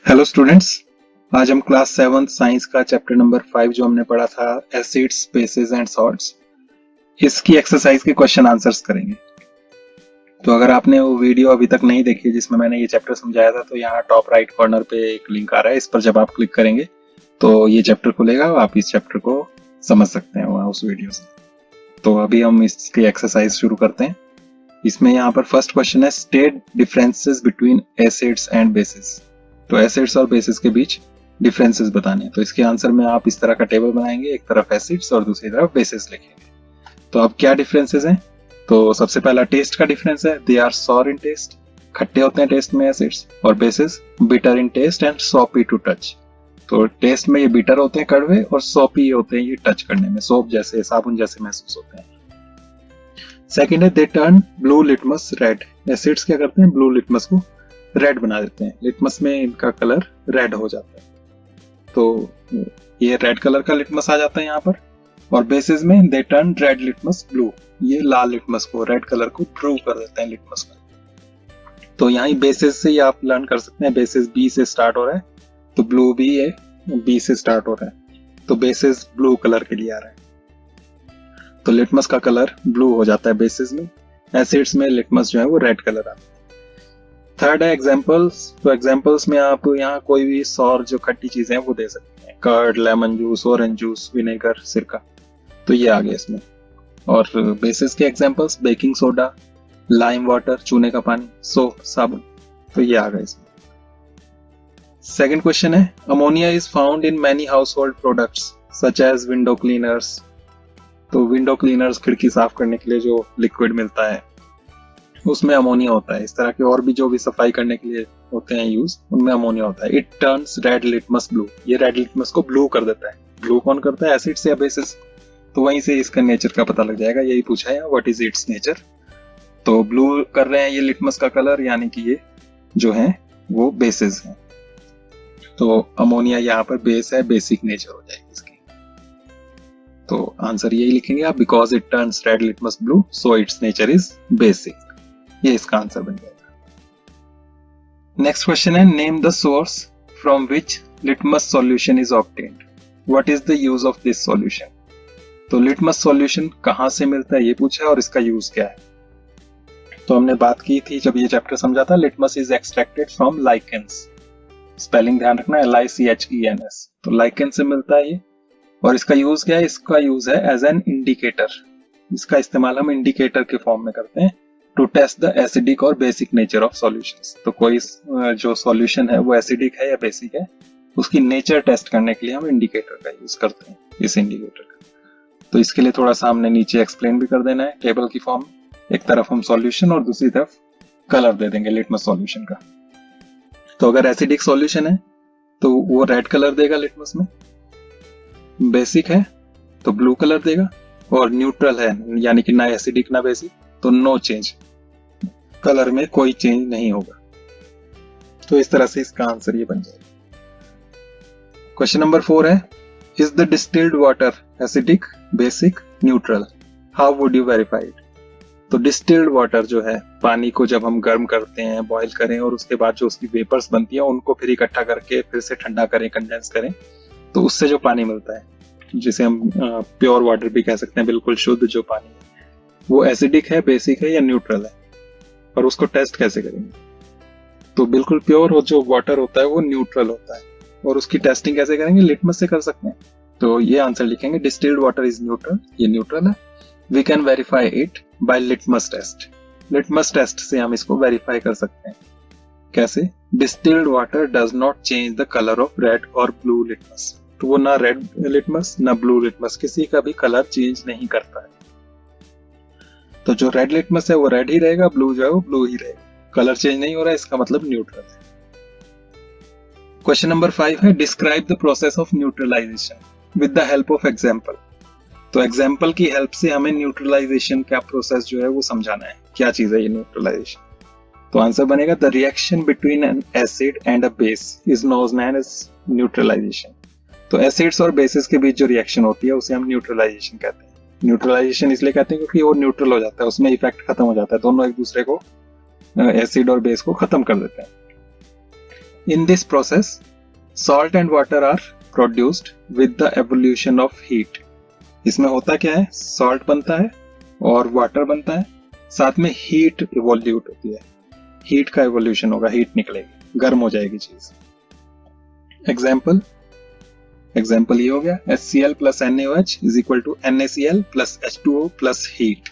Hello students. आज हम class 7 science का चैप्टर नंबर 5 जो हमने पढ़ा था एसिड्स बेसिस एंड सॉल्ट्स, इसकी एक्सरसाइज के क्वेश्चन आंसर्स करेंगे। तो अगर आपने वो वीडियो अभी तक नहीं देखी जिसमें मैंने ये चैप्टर समझाया था, तो यहाँ टॉप राइट कॉर्नर पे एक लिंक आ रहा है, इस पर जब आप क्लिक करेंगे तो ये चैप्टर खुलेगा, आप इस चैप्टर को समझ सकते हैं वहाँ उस वीडियो से। तो अभी हम इसकी एक्सरसाइज शुरू करते हैं। इसमें यहाँ पर फर्स्ट क्वेश्चन है, state differences between acids and bases. तो एसिड्स और बेसिस के बीच डिफरेंसेस बताने हैं। तो इसके आंसर में आप इस तरह का टेबल बनाएंगे, एक तरफ एसिड्स और दूसरी तरफ बेसिस लिखेंगे। तो अब क्या डिफरेंसेस हैं? तो सबसे पहला टेस्ट का डिफरेंस है, they are sour in taste, खट्टे होते हैं टेस्ट में एसिड्स, और bases bitter in taste and soapy to touch. तो टेस्ट में ये बिटर होते हैं, कड़वे, और सॉपी होते हैं ये टच करने में सोप जैसे, साबुन जैसे महसूस होते हैं। सेकेंड है, they turn blue litmus red. Acids क्या करते हैं? ब्लू लिटमस को रेड बना देते हैं, लिटमस में इनका कलर रेड हो जाता है, तो ये रेड कलर का लिटमस आ जाता है यहाँ पर। और बेसिस में they turn red litmus blue, ये लाल लिटमस को, रेड कलर को ब्लू कर देते हैं लिटमस का। तो यहाँ बेसिस से ही आप लर्न कर सकते हैं, बेसिस बी से स्टार्ट हो रहा है तो ब्लू भी है बी से स्टार्ट हो रहा है, तो बेसिस ब्लू कलर के लिए आ रहा है, तो लिटमस का कलर ब्लू हो जाता है बेसिस में। एसिड्स में लिटमस जो है वो रेड कलर आता है। थर्ड है एग्जांपल्स। तो एग्जांपल्स में आप यहाँ कोई भी सौर जो खट्टी चीजें हैं वो दे सकते हैं, curd, lemon juice, orange juice, vinegar, सिरका, तो ये आ गया इसमें। और बेसिस के examples, baking soda, lime water, चूने का पानी, सोप, साबुन, तो ये आ गया इसमें। सेकंड क्वेश्चन है, ammonia is found in many household products such as window cleaners. तो विंडो क्लीनर्स, खिड़की साफ करने के लिए जो लिक्विड मिलता है उसमें अमोनिया होता है। इस तरह के और भी जो भी सफाई करने के लिए होते हैं यूज, उनमें अमोनिया होता है। It turns red litmus blue, ये रेड लिटमस को ब्लू कर देता है। ब्लू कौन करता है? एसिड्स या बेसिस? तो वहीं से इसका नेचर का पता लग जाएगा, यही पूछा है व्हाट इज इट्स नेचर। तो ब्लू कर रहे हैं ये लिटमस का कलर, यानी कि ये जो है वो बेसिस है। तो अमोनिया यहाँ पर बेस है, बेसिक नेचर हो जाएगी इसकी। तो आंसर यही लिखेंगे आप, because it turns red litmus blue so it's nature is basic, ये इसका आंसर बन जाएगा। नेक्स्ट क्वेश्चन है, name the source from which litmus solution is obtained, what is the use of this solution. तो litmus solution कहां से मिलता है ये पूछा है, और इसका यूज क्या है। तो हमने बात की थी जब ये चैप्टर समझा था, litmus is extracted from lichens, spelling ध्यान रखना, LICHENS। तो लाइकेन से मिलता है ये, और इसका यूज क्या है? इसका यूज है एज एन इंडिकेटर। इसका इस्तेमाल हम इंडिकेटर के फॉर्म में करते हैं टू टेस्ट द एसिडिक और बेसिक नेचर ऑफ सॉल्यूशंस। तो कोई जो सॉल्यूशन है वो एसिडिक है या बेसिक है, उसकी नेचर टेस्ट करने के लिए हम इंडिकेटर का यूज करते हैं, इस इंडिकेटर का। तो इसके लिए थोड़ा सा हमने नीचे एक्सप्लेन भी कर देना है टेबल की फॉर्म। एक तरफ हम सॉल्यूशन और दूसरी तरफ कलर दे देंगे लिटमस सॉल्यूशन का। तो अगर एसिडिक सॉल्यूशन है तो वो रेड कलर देगा लिटमस में, बेसिक है तो ब्लू कलर देगा, और न्यूट्रल है यानी कि ना एसिडिक ना बेसिक तो नो चेंज, कलर में कोई चेंज नहीं होगा। तो इस तरह से इसका आंसर ये बन जाएगा। क्वेश्चन नंबर 4 है, is the distilled water acidic, basic, neutral, how would you verify it. तो डिस्टिल्ड वाटर जो है, पानी को जब हम गर्म करते हैं, बॉईल करें, और उसके बाद जो उसकी वेपर्स बनती है उनको फिर इकट्ठा करके फिर से ठंडा करें, कंडेंस करें, तो उससे जो पानी मिलता है, जिसे हम प्योर वाटर भी कह सकते हैं, बिल्कुल शुद्ध जो पानी है, वो एसिडिक है, बेसिक है या न्यूट्रल है, और उसको टेस्ट कैसे करेंगे। तो बिल्कुल प्योर हो जो वाटर होता है वो न्यूट्रल होता है, और उसकी टेस्टिंग कैसे करेंगे? लिटमस से कर सकते हैं। तो ये आंसर लिखेंगे, डिस्टिल्ड वाटर इज न्यूट्रल, ये न्यूट्रल है। We can verify it by litmus test, litmus test से हम इसको वेरीफाई कर सकते हैं। कैसे? Distilled water does not change the colour of red और ब्लू लिटमस। तो वो ना रेड लिटमस ना ब्लू लिटमस किसी का भी कलर चेंज नहीं करता है। तो जो रेड लिटमस है वो रेड ही रहेगा, ब्लू जो है वो ब्लू ही रहेगा, कलर चेंज नहीं हो रहा है, इसका मतलब न्यूट्रल है। क्वेश्चन नंबर 5 है, describe the process of neutralisation with the help of example. तो एग्जांपल की हेल्प से हमें न्यूट्रलाइजेशन का प्रोसेस जो है वो समझाना है, क्या चीज है ये न्यूट्रलाइजेशन। तो आंसर बनेगा, the reaction between an acid and a base is known as neutralisation. तो एसिड्स और बेसिस के बीच जो रिएक्शन होती है उसे हम न्यूट्रलाइजेशन कहते हैं। न्यूट्रलाइजेशन इसलिए कहते हैं क्योंकि वो न्यूट्रल हो जाता है, उसमें इफेक्ट खत्म हो जाता है, दोनों एक दूसरे को, एसिड और बेस को खत्म कर देते हैं। In this process salt and water are produced with the evolution of heat. इसमें होता क्या है, सॉल्ट बनता है और वाटर बनता है, साथ में हीट इवोल्यूट होती है, हीट का इवोल्यूशन होगा, हीट निकलेगी, गर्म हो जाएगी चीज। एग्जाम्पल ये हो गया HCl plus NaOH is equal to NaCl plus H2O plus heat.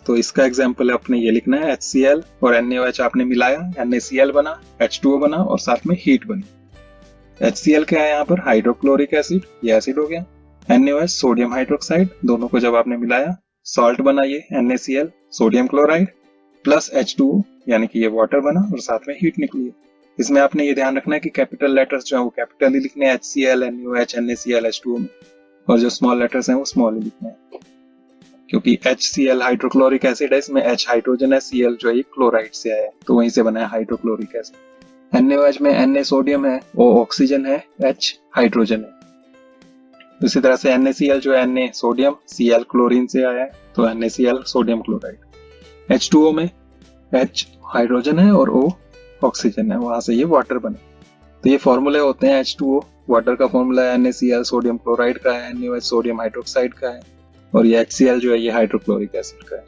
तो इसका एग्जाम्पल अपने ये लिखना है, HCl और NaOH आपने मिलाया, NaCl बना, H2O बना और साथ में हीट बनी। HCl क्या है यहाँ पर, हाइड्रोक्लोरिक एसिड, ये एसिड हो गया। NaOH सोडियम हाइड्रोक्साइड, दोनों को जब आपने मिलाया सॉल्ट बना ये NaCl sodium chloride plus H2O यानी कि ये वाटर बना और साथ में हीट निकली है। इसमें आपने ये ध्यान रखना है कि कैपिटल लेटर्स जो है वो कैपिटल ही लिखने हैं, HCl, NaOH, NaCl, H2O में, और जो स्मॉल लेटर्स हैं वो स्मॉल ही लिखने हैं, क्योंकि HCl हाइड्रोक्लोरिक एसिड है, इसमें H हाइड्रोजन है, Cl जो है ये क्लोराइड से आया है, तो वहीं से बना है हाइड्रोक्लोरिक एसिड। NaOH में Na सोडियम है, O ऑक्सीजन है, H हाइड्रोजन है। इसी तरह से NaCl जो है Na सोडियम, Cl क्लोरीन से आया है, तो NaCl सोडियम क्लोराइड। H2O में H हाइड्रोजन है और O ऑक्सीजन है, वहां से ये वाटर बने। तो ये फॉर्मूले होते हैं, H2O वाटर का फॉर्मूला है, NaCl सोडियम क्लोराइड का है, NaOH सोडियम हाइड्रोक्साइड का है और ये HCl जो है ये हाइड्रोक्लोरिक एसिड का है।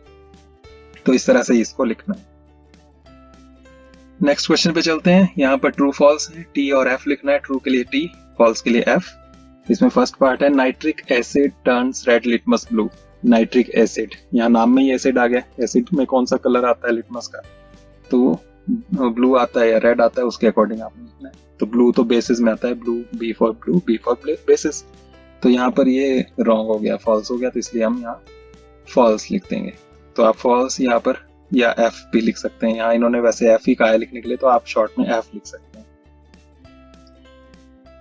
तो इस तरह से इसको लिखना है। नेक्स्ट क्वेश्चन पे चलते हैं। यहाँ पर ट्रू फॉल्स है, T और F लिखना है, ट्रू के लिए T, फॉल्स के लिए F। इसमें फर्स्ट पार्ट है nitric asset turns red litmus blue. Nitric acid, यहाँ नाम में ही एसिड आ गया, एसिड में कौन सा कलर आता है लिटमस का, तो ब्लू आता है या रेड आता है, उसके अकॉर्डिंग आपने लिखना है। तो ब्लू तो बेसिस में आता है, blue, B for blue, B for basis. तो यहाँ पर ये रॉन्ग हो गया, फॉल्स हो गया, तो इसलिए हम यहाँ फॉल्स लिख देंगे। तो आप फॉल्स यहाँ पर या F भी लिख सकते हैं, यहाँ इन्होंने वैसे F ही कहा है लिखने के लिए, तो आप शॉर्ट में F लिख सकते हैं।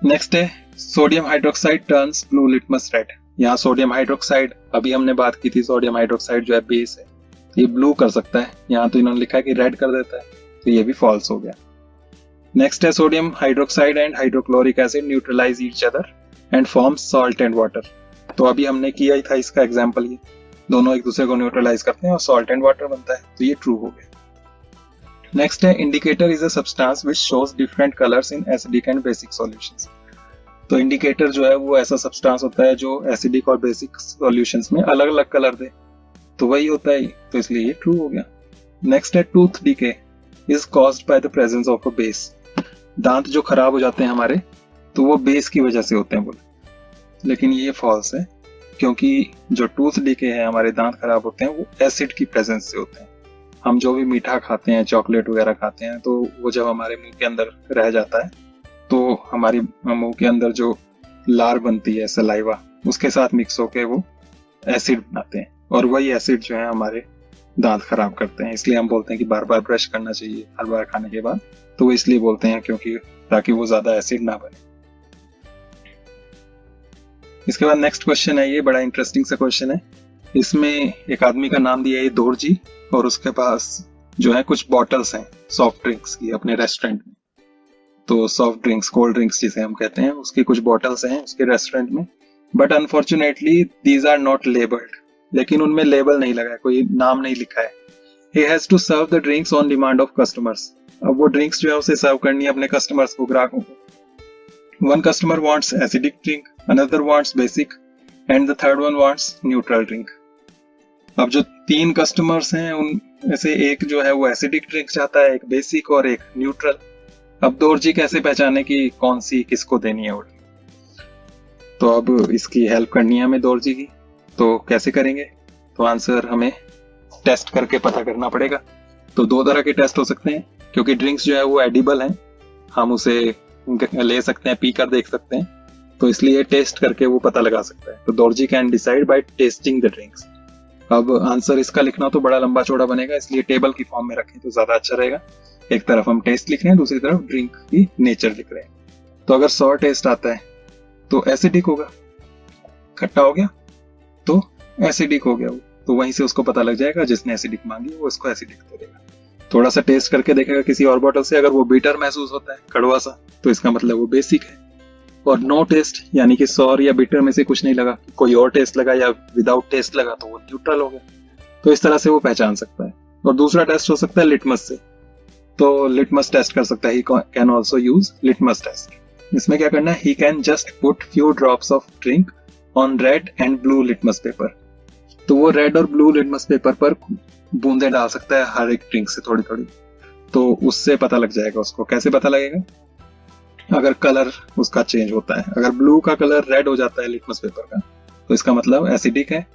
नेक्स्ट है sodium hydroxide turns blue litmus red. यहाँ सोडियम हाइड्रोक्साइड, अभी हमने बात की थी, सोडियम हाइड्रोक्साइड जो है बेस है, ये ब्लू कर सकता है, यहाँ तो इन्होंने लिखा है कि रेड कर देता है, तो ये भी फॉल्स हो गया। नेक्स्ट है sodium hydroxide and hydrochloric acid neutralize each other and forms salt and water. तो अभी हमने किया ही था इसका एग्जांपल, ये दोनों एक दूसरे को न्यूट्रलाइज करते हैं और सॉल्ट एंड वाटर बनता है, तो ये ट्रू हो गया। नेक्स्ट है indicator is a substance which shows different colours in acidic and basic solutions. तो इंडिकेटर जो है वो ऐसा सब्सटेंस होता है जो एसिडिक और बेसिक सॉल्यूशंस में अलग अलग कलर दे, तो वही होता है, तो इसलिए ये ट्रू हो गया। नेक्स्ट है tooth decay is caused by the presence of a base. दांत जो खराब हो जाते हैं हमारे, तो वो बेस की वजह से होते हैं बोले, लेकिन ये फॉल्स है, क्योंकि जो टूथ डीके है, हमारे दांत खराब होते हैं, वो एसिड की प्रेजेंस से होते हैं। हम जो भी मीठा खाते हैं, चॉकलेट वगैरह खाते हैं, तो वो जब हमारे मुंह के अंदर रह जाता है, तो हमारी मुंह के अंदर जो लार बनती है सलाइवा, उसके साथ मिक्स होके वो एसिड बनाते हैं, और वही एसिड जो है हमारे दांत खराब करते हैं। इसलिए हम बोलते हैं कि बार बार ब्रश करना चाहिए हर बार खाने के बाद, तो वो इसलिए बोलते हैं क्योंकि ताकि वो ज्यादा एसिड ना बने। इसके बाद नेक्स्ट क्वेश्चन है, ये बड़ा इंटरेस्टिंग सा क्वेश्चन है। इसमें एक आदमी का नाम दिया है दोरजी, और उसके पास जो है कुछ बॉटल्स हैं सॉफ्ट ड्रिंक्स की अपने रेस्टोरेंट में। तो सॉफ्ट ड्रिंक्स, कोल्ड ड्रिंक्स जिसे हम कहते हैं, उसकी कुछ बॉटल्स हैं उसके रेस्टोरेंट में, but unfortunately these are not labelled. लेकिन उनमें लेबल नहीं लगा है, कोई नाम नहीं लिखा है। He has to serve the drinks on demand of customers. अब वो ड्रिंक्स जो है उसे सर्व करनी है अपने कस्टमर्स को, ग्राहकों को। One customer wants acidic drink, another wants basic, and the third one wants neutral drink. अब जो 3 कस्टमर्स हैं उन से एक जो है वो एसिडिक ड्रिंक चाहता है, एक बेसिक और एक न्यूट्रल। अब दोरजी कैसे पहचाने कि कौन सी किसको देनी है ऑर्डर? तो अब इसकी हेल्प करनी है हमें दोरजी की, तो कैसे करेंगे? तो आंसर हमें टेस्ट करके पता करना पड़ेगा। तो 2 तरह के टेस्ट हो सकते हैं, क्योंकि ड्रिंक्स जो है वो एडिबल हैं, हम उसे ले सकते हैं, पी कर देख सकते हैं, तो इसलिए टेस्ट करके वो पता लगा सकता है। तो Dorji can decide by tasting the drinks. अब आंसर इसका लिखना तो बड़ा लंबा चौड़ा बनेगा, इसलिए टेबल की फॉर्म में रखें तो ज्यादा अच्छा रहेगा। एक तरफ हम टेस्ट लिख रहे हैं, दूसरी तरफ ड्रिंक की नेचर लिख रहे हैं। तो अगर 100 टेस्ट आता है तो एसिडिक होगा, खट्टा हो गया तो एसिडिक हो गया वो, तो वहीं से उसको पता लग जाएगा, जिसने एसिडिक मांगी वो इसको एसिडिक दे देगा। थोड़ा सा टेस्ट करके देखेगा किसी और बोतल से, अगर वो बीटर महसूस होता है, कड़वा सा, तो इसका मतलब वो बेसिक है। और नो टेस्ट यानी कि सॉर या बीटर में से कुछ नहीं लगा, कोई और टेस्ट लगा या विदाउट टेस्ट लगा, तो वो न्यूट्रल हो गया। तो इस तरह से वो पहचान सकता है। और दूसरा टेस्ट हो सकता है लिटमस से। तो लिटमस टेस्ट कर सकता है, he can also use litmus test. इसमें क्या करना है, he can just put few drops of drink on red and blue litmus paper. तो वो रेड और ब्लू लिटमस पेपर पर बूंदे डाल सकता है हर एक ड्रिंक से थोड़ी थोड़ी, तो उससे पता लग जाएगा उसको। कैसे पता लगेगा, अगर कलर उसका चेंज होता है, अगर ब्लू का कलर रेड हो जाता है लिटमस पेपर का तो इसका मतलब एसिडिक है,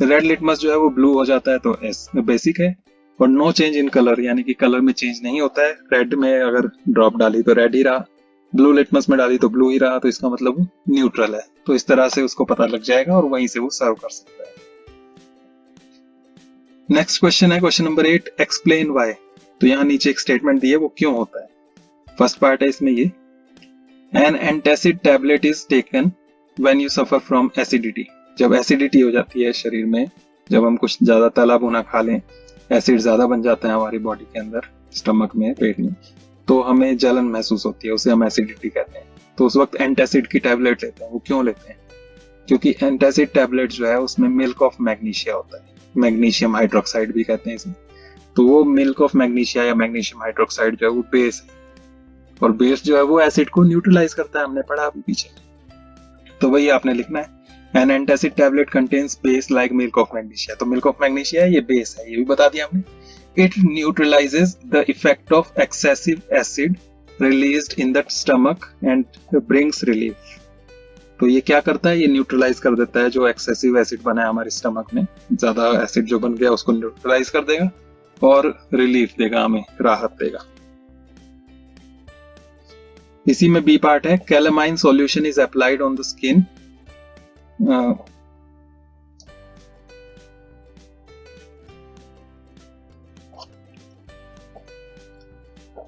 रेड लिटमस जो है वो ब्लू हो जाता है तो बेसिक है, और नो चेंज इन कलर यानी कि कलर में चेंज नहीं होता है, रेड में अगर ड्रॉप डाली तो रेड ही रहा, ब्लू लिटमस में डाली तो ब्लू ही रहा, तो इसका मतलब वो न्यूट्रल है। तो इस तरह से उसको पता लग जाएगा और वहीं से वो सर्व कर सकता है। नेक्स्ट क्वेश्चन है क्वेश्चन नंबर 8, एक्सप्लेन व्हाई। तो यहाँ नीचे एक स्टेटमेंट दी है, वो क्यों होता है। फर्स्ट पार्ट है इसमें ये, an antacid tablet is taken when you suffer from acidity. जब एसिडिटी हो जाती है शरीर में, जब हम कुछ ज्यादा तला भुना खा लें, एसिड ज्यादा बन जाता है हमारी बॉडी के अंदर, स्टमक में, पेट में, तो हमें जलन महसूस होती है, उसे हम एसिडिटी कहते हैं। तो उस वक्त एंटासिड की टैबलेट लेते हैं। वो क्यों लेते हैं, क्योंकि एंटासिड टैबलेट जो है उसमें मिल्क ऑफ मैग्नीशिया होता है, मैग्नीशियम हाइड्रोक्साइड भी कहते हैं इसे। तो वो मिल्क ऑफ मैग्नीशिया या मैग्नीशियम हाइड्रोक्साइड जो है वो बेस है, और बेस जो है वो एसिड को न्यूट्रलाइज करता है, हमने पढ़ा अभी पीछे। तो वही आपने लिखना है, an antacid tablet contains base like milk of magnesia. तो मिल्क ऑफ मैग्नीशिया ये बेस है, ये भी बता दिया हमने। It neutralizes the effect of excessive acid released in the stomach and brings relief. तो ये क्या करता है, ये न्यूट्रलाइज कर देता है जो एक्सेसिव एसिड बना है हमारे स्टमक में, ज्यादा एसिड जो बन गया उसको न्यूट्रलाइज कर देगा और रिलीफ देगा, हमें राहत देगा। इसी में बी पार्ट है, calamine solution is applied on the skin.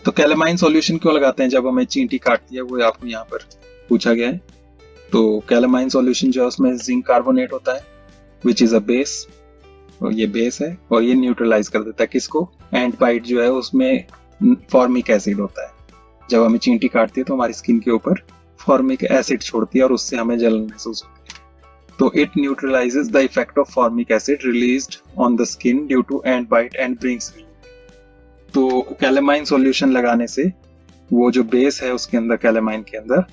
तो कैलामाइन सॉल्यूशन क्यों लगाते हैं जब हमें चींटी काटती है, वो आपको यहाँ पर पूछा गया है। तो कैलामाइन सॉल्यूशन जो है उसमें जिंक कार्बोनेट होता है, विच इज अ बेस, और ये बेस है, और ये न्यूट्रलाइज कर देता है किसको, एंट बाइट जो है उसमें फॉर्मिक एसिड होता है। जब हमें चींटी काटती है तो हमारी स्किन के ऊपर फॉर्मिक एसिड छोड़ती है और उससे हमें जलन महसूस होती है। तो it neutralizes the effect of formic acid released on the skin due to ant bite and brings relief. तो कैलामाइन सॉल्यूशन लगाने से वो जो बेस है उसके अंदर, कैलामाइन के अंदर,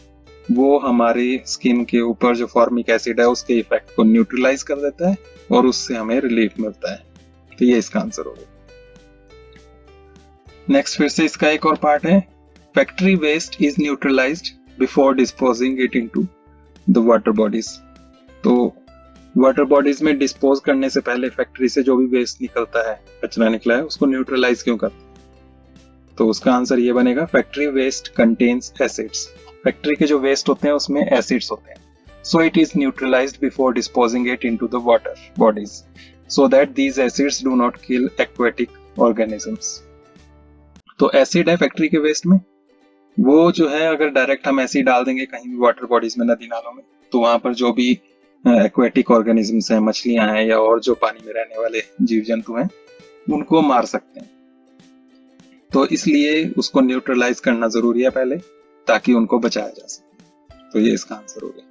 वो हमारी स्किन के ऊपर जो फॉर्मिक एसिड है उसके इफेक्ट को न्यूट्रलाइज कर देता है और उससे हमें रिलीफ मिलता है। तो ये इसका आंसर होगा। नेक्स्ट फिर से इसका एक और पार्ट है, factory waste is neutralized before disposing it into the water bodies. तो वाटर बॉडीज में डिस्पोज करने से पहले फैक्ट्री से जो भी वेस्ट निकलता है, कचरा निकला है, उसको न्यूट्रलाइज क्यों करते हैं। तो उसका आंसर ये बनेगा, factory waste contains acids. Factory के जो वेस्ट होते हैं उसमें एसिड्स होते हैं, so it is neutralized before disposing it into the water bodies so that these acids do not kill aquatic organisms. तो एसिड है फैक्ट्री के वेस्ट में, वो जो है अगर डायरेक्ट हम एसिड डाल देंगे कहीं भी वाटर बॉडीज में, नदी नालों में, तो वहां पर जो भी एक्वेटिक ऑर्गेनिजम्स हैं, मछलियां हैं या और जो पानी में रहने वाले जीव जंतु हैं, उनको मार सकते हैं। तो इसलिए उसको न्यूट्रलाइज करना जरूरी है पहले, ताकि उनको बचाया जा सके। तो ये इसका आंसर हो गया।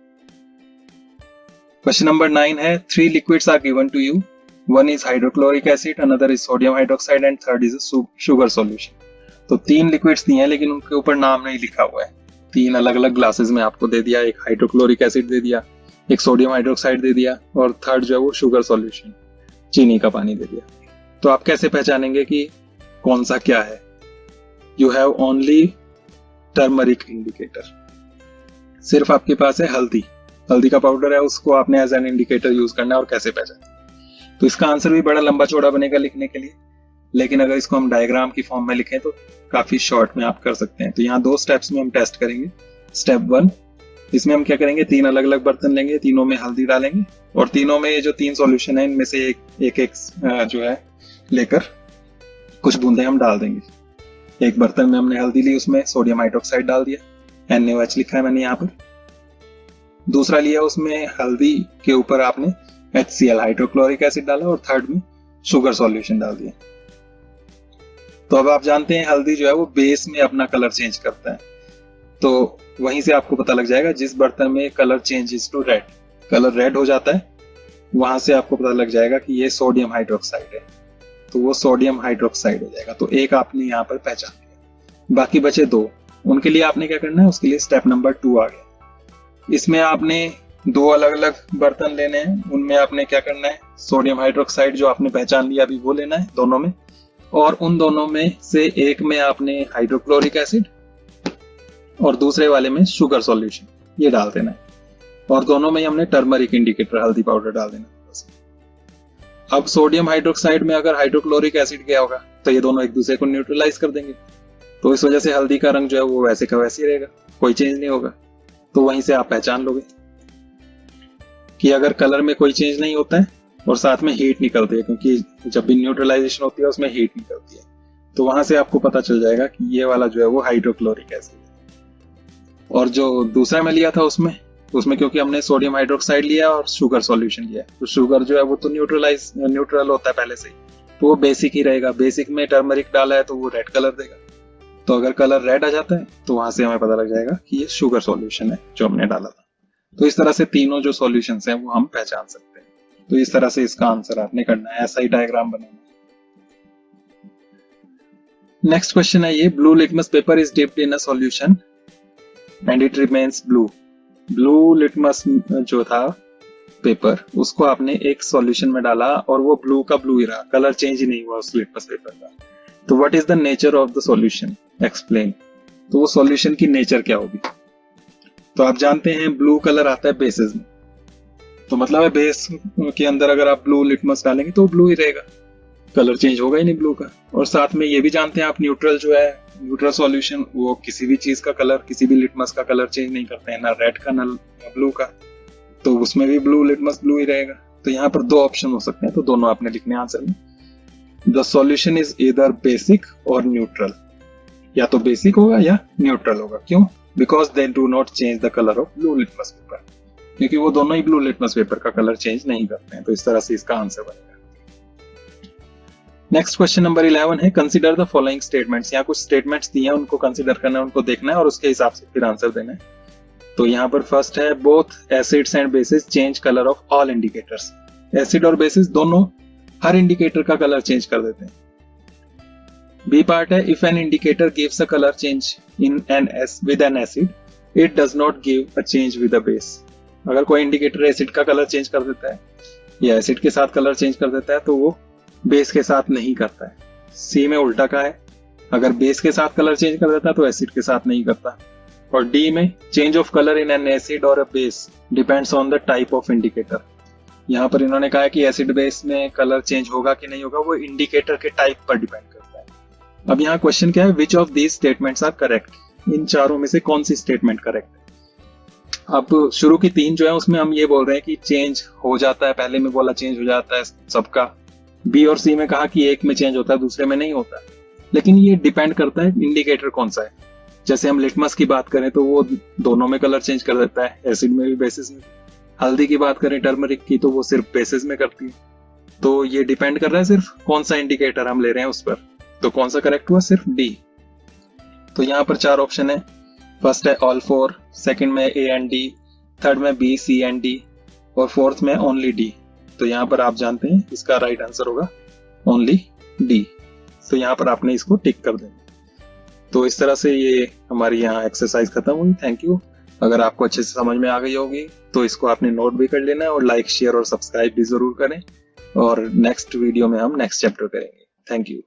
क्वेश्चन नंबर 9 है, 3 liquids are given to you. One is hydrochloric acid, another is sodium hydroxide and third is a sugar solution. तो 3 लिक्विड्स दिए हैं लेकिन उनके ऊपर नाम नहीं लिखा हुआ है। 3 अलग अलग ग्लासेस में आपको दे दिया, एक हाइड्रोक्लोरिक एसिड दे दिया, एक सोडियम हाइड्रोक्साइड दे दिया, और थर्ड जो है वो शुगर सॉल्यूशन, चीनी का पानी दे दिया। तो आप कैसे पहचानेंगे कि कौन सा क्या है। You have only turmeric indicator, सिर्फ आपके पास है हल्दी, हल्दी का पाउडर है, उसको आपने एज एन इंडिकेटर यूज करना है। और कैसे पहचाने, तो इसका आंसर भी बड़ा लंबा चौड़ा बनेगा लिखने के लिए, लेकिन अगर इसको हम डायग्राम की फॉर्म में लिखें तो काफी शॉर्ट में आप कर सकते हैं। तो यहाँ 2 स्टेप्स में हम टेस्ट करेंगे। स्टेप 1, इसमें हम क्या करेंगे, 3 अलग अलग बर्तन लेंगे, तीनों में हल्दी डालेंगे, और तीनों में ये जो 3 सॉल्यूशन है इनमें से एक जो है लेकर कुछ बूंदे हम डाल देंगे। एक बर्तन में हमने हल्दी ली, उसमें सोडियम हाइड्रोक्साइड डाल दिया, NaOH लिखा है मैंने यहाँ पर। दूसरा लिया, उसमें हल्दी के ऊपर आपने HCl हाइड्रोक्लोरिक एसिड डाला, और थर्ड में शुगर सॉल्यूशन डाल दिया। तो अब आप जानते हैं हल्दी जो है वो बेस में अपना कलर चेंज करता है, तो वहीं से आपको पता लग जाएगा जिस बर्तन में colour changes to red, colour red हो जाता है, वहां से आपको पता लग जाएगा कि ये सोडियम हाइड्रोक्साइड है, तो वो सोडियम हाइड्रोक्साइड हो जाएगा। तो एक आपने यहाँ पर पहचान लिया। बाकी बचे 2, उनके लिए आपने क्या करना है, उसके लिए स्टेप नंबर 2 आ गया। इसमें आपने 2 अलग अलग बर्तन लेने हैं, उनमें आपने क्या करना है, सोडियम हाइड्रोक्साइड जो आपने पहचान लिया अभी वो लेना है दोनों में, और उन दोनों में से एक में आपने हाइड्रोक्लोरिक एसिड और दूसरे वाले में शुगर सॉल्यूशन ये डाल देना है, और दोनों में हमने टर्मरिक इंडिकेटर हल्दी पाउडर डाल देना है। अब सोडियम हाइड्रोक्साइड में अगर हाइड्रोक्लोरिक एसिड गया होगा तो ये दोनों एक दूसरे को न्यूट्रलाइज कर देंगे, तो इस वजह से हल्दी का रंग जो है वो वैसे का वैसे ही रहेगा, कोई चेंज नहीं होगा। तो वहीं से आप पहचान लोगे कि अगर कलर में कोई चेंज नहीं होता है और साथ में हीट निकलती है, क्योंकि जब भी न्यूट्रलाइजेशन होती है उसमें हीट निकलती है, तो वहां से आपको पता चल जाएगा कि ये वाला जो है वो हाइड्रोक्लोरिक एसिड है। और जो दूसरा में लिया था उसमें क्योंकि हमने सोडियम हाइड्रोक्साइड लिया और शुगर सॉल्यूशन लिया, तो शुगर जो है वो तो न्यूट्रल होता है पहले से ही, तो वो बेसिक ही रहेगा। बेसिक में टर्मरिक डाला है तो वो रेड कलर देगा, तो अगर कलर रेड आ जाता है तो वहां से हमें पता लग जाएगा कि ये शुगर सॉल्यूशन है जो हमने डाला था। तो इस तरह से तीनों जो सॉल्यूशंस हैं वो हम पहचान सकते हैं। तो इस तरह से इसका आंसर आपने करना है, ऐसा ही डायग्राम बनाना है। नेक्स्ट क्वेश्चन है ये, blue litmus paper is dipped in a solution and it remains blue. Blue litmus जो था पेपर, उसको आपने एक सॉल्यूशन में डाला और वो ब्लू का ब्लू ही रहा, कलर चेंज ही नहीं हुआ उस लिटमस पेपर का। तो what is the nature of the solution, explain. तो वो सॉल्यूशन की नेचर क्या होगी। तो आप जानते हैं ब्लू कलर आता है बेसेस में, तो मतलब है बेस के अंदर अगर आप ब्लू लिटमस डालेंगे तो ब्लू ही रहेगा, कलर चेंज होगा ही नहीं ब्लू का। और साथ में ये भी जानते हैं आप, न्यूट्रल जो है, न्यूट्रल सॉल्यूशन वो किसी भी चीज का कलर, किसी भी लिटमस का कलर चेंज नहीं करते हैं, ना रेड का ना ब्लू का, तो उसमें भी ब्लू लिटमस ब्लू ही रहेगा। तो यहाँ पर 2 ऑप्शन हो सकते हैं, तो दोनों आपने लिखने आंसर में। The solution is either basic और न्यूट्रल, या तो बेसिक होगा या न्यूट्रल होगा। क्यों? Because they do not change the colour of blue litmus paper, क्योंकि वो दोनों ही ब्लू लिटमस पेपर का कलर चेंज नहीं करते हैं। तो इस तरह से इसका आंसर बनेगा। नेक्स्ट क्वेश्चन नंबर 11 है, कंसीडर द फॉलोइंग स्टेटमेंट्स। यहाँ कुछ स्टेटमेंट्स दिए हैं, उनको कंसीडर करना है, उनको देखना है और उसके हिसाब से फिर आंसर देना है। तो यहाँ पर फर्स्ट है, both acids and bases change colour of all indicators. Acid और बेसिस दोनों हर इंडिकेटर का कलर चेंज कर देते हैं। बी पार्ट है, if an indicator gives a colour change in an S with N acid it does not give a change with a base. अगर कोई indicator acid का कलर चेंज कर देता है या एसिड के साथ कलर चेंज कर देता है तो वो बेस के साथ नहीं करता है। सी में उल्टा का है, अगर बेस के साथ कलर चेंज कर देता है तो एसिड के साथ नहीं करता। और डी में, change of colour in an acid और a base depends on the type of indicator. यहाँ पर इन्होंने कहा है कि एसिड बेस में कलर चेंज होगा कि नहीं होगा वो इंडिकेटर के टाइप पर डिपेंड करता है। अब यहाँ क्वेश्चन क्या है, which of these statements are correct. इन चारों में से कौन सी स्टेटमेंट करेक्ट है। अब शुरू की 3 जो है उसमें हम ये बोल रहे हैं कि चेंज हो जाता है, पहले में बोला चेंज हो जाता है सबका। बी और सी में कहा कि एक में चेंज होता है दूसरे में नहीं होता, लेकिन ये डिपेंड करता है इंडिकेटर कौन सा है। जैसे हम लिटमस की बात करें तो वो दोनों में कलर चेंज कर देता है, एसिड में भी बेसिस में। हल्दी की बात करें टर्मरिक की, तो वो सिर्फ बेसिस में करती है। तो ये डिपेंड कर रहा है सिर्फ कौन सा इंडिकेटर हम ले रहे हैं उस पर। तो कौन सा करेक्ट हुआ, सिर्फ डी। तो यहाँ पर 4 ऑप्शन है, फर्स्ट है ऑल 4, सेकंड में ए एंड डी, थर्ड में बी सी एंड डी, और फोर्थ में ओनली डी। तो यहाँ पर आप जानते हैं इसका राइट आंसर होगा ओनली डी। तो यहाँ पर आपने इसको टिक कर देना। तो इस तरह से ये हमारी यहाँ एक्सरसाइज खत्म हुई। Thank you. अगर आपको अच्छे से समझ में आ गई होगी तो इसको आपने नोट भी कर लेना है, और लाइक शेयर और सब्सक्राइब भी जरूर करें। और नेक्स्ट वीडियो में हम नेक्स्ट चैप्टर करेंगे। Thank you.